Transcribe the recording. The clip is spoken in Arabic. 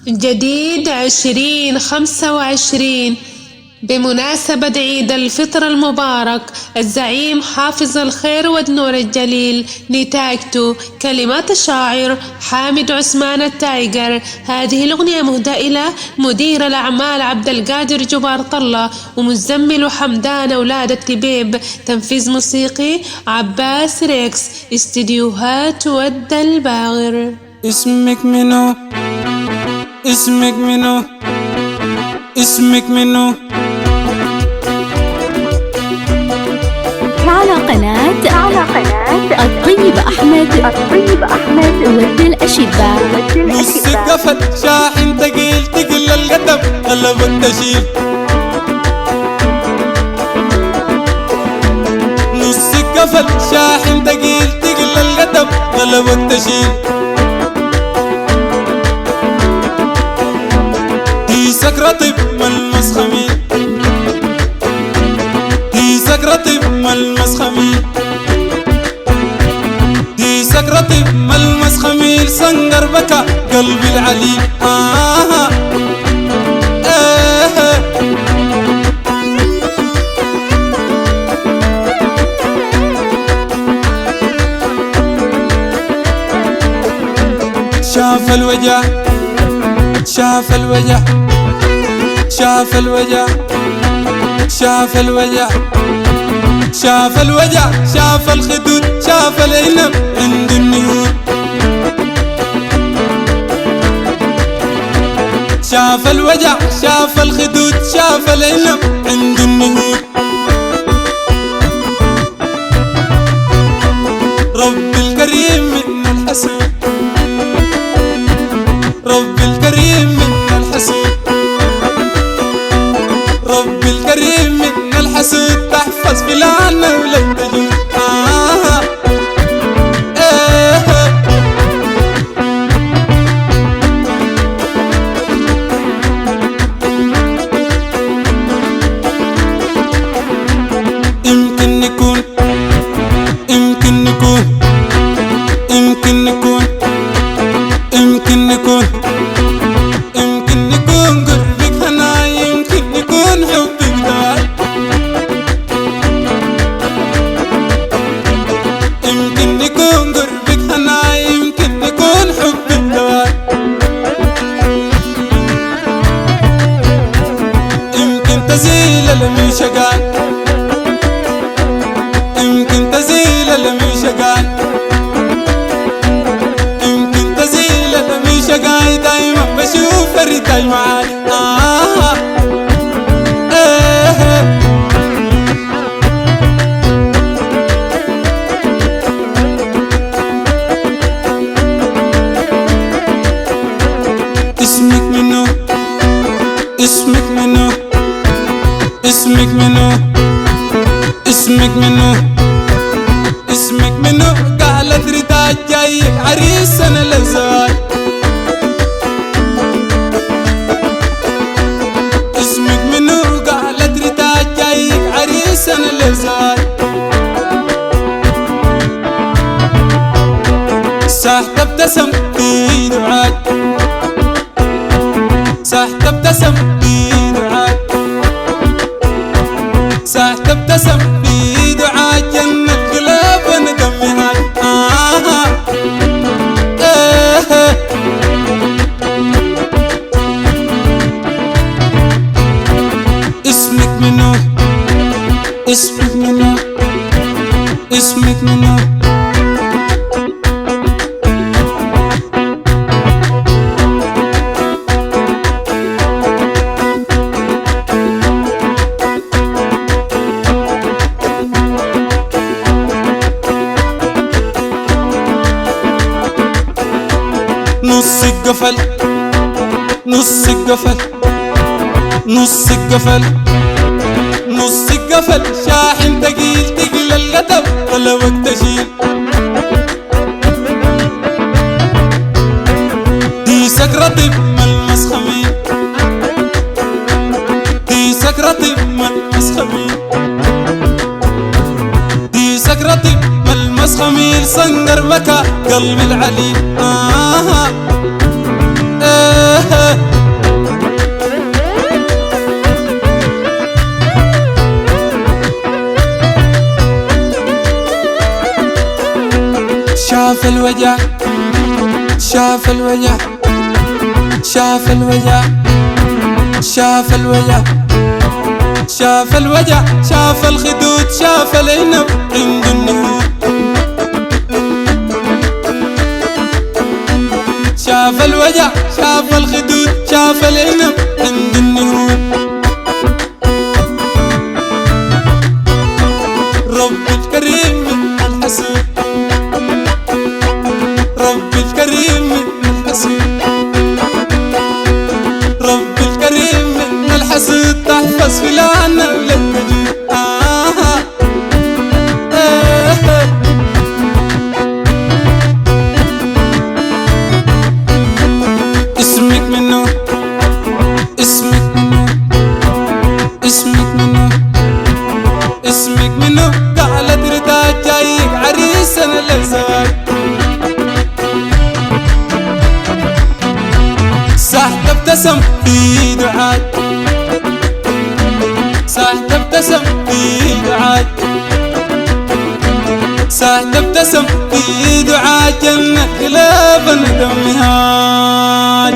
جديد 2025 بمناسبة عيد الفطر المبارك. الزعيم حافظ الخير والنور الجليل. نتاجته كلمات الشاعر حامد عثمان التايجر. هذه الأغنية مهداة إلى مدير الأعمال عبد القادر جبار طلة ومزمل حمدان أولاد التبيب. تنفيذ موسيقي عباس ريكس. استديوهات ود الباغر. اسمك منو؟ اسمك منو؟ اسمك منو؟ على قناة الطيب أحمد ود الأشبة. نص قفل شاحن تقيل تقل القدم غلب التشيل. نص قفل شاحن تقيل تقل القدم غلب التشيل. رطب ملمس خميل، ديسك رطب ملمس خميل، ديسك رطب ملمس خميل. سنقر بكى قلبي العليل. شاف الوجع شاف الوجع شاف الوجع شاف الوجع شاف الوجع شاف الخدود شاف العنب عند النهود. شاف الوجع شاف الخدود شاف العنب عند النهود. رب الكريم من الحسود، رب الكريم من الحسود، رب الكريم من الحسود. تحفظ بلادنا ولا تجود. يمكن نكون يمكن نكون يمكن نكون يمكن نكون يمكن نكون قربك هنا، يمكن نكون حبك دواء، يمكن نكون قربك هنا، يمكن نكون حبك دواء. يمكن تزيل ألمي شقاي، يمكن تزيل ألمي شقاي، يمكن تزيل ألمي شقاي. دايما بشوف الرجال معاي. اسمك منو؟ اسمك منو؟ اسمك منو؟ اسمك منو؟ اسمك منو؟ قالت ريتاج جاي عريس انا للزواج. اسمك منو؟ قالت ريتاج جاي عريس انا للزواج. ساحت ابتسم في دعاك، ساحت ابتسم في دعاك، ساحت ابتسم في دعاك. جنة قلب انا دمي هاي. اسمك منو؟ اسمك منو؟ اسمك منو؟ نص قفل نص قفل نص قفل نص قفل شاحن تقيل تقل القدم ولا وقت اشيل. ديسك رطب ملمس خميل، ديسك رطب ملمس خميل، ديسك رطب ملمس خميل. سنقر بكى قلبي العليل. شاف الوجع شاف الوجع شاف الوجع شاف الوجع شاف الوجع شاف الخدود شاف العنب عند النهود شاف الوجع شاف الخدود شاف العنب عند النهود رب الكريم من الحسود رب الكريم من الحسود رب الكريم من الحسود تحفظ في لعنة للمجيد اسمك منه اسمك منه اسمك منه اسمك منه قالت رداك جايك عريسنا للزواج ساحت ابتسم في دعاك ساحت ابتسم في دعاك ساحت ابتسم في دعاك جنة قلب ندمهاك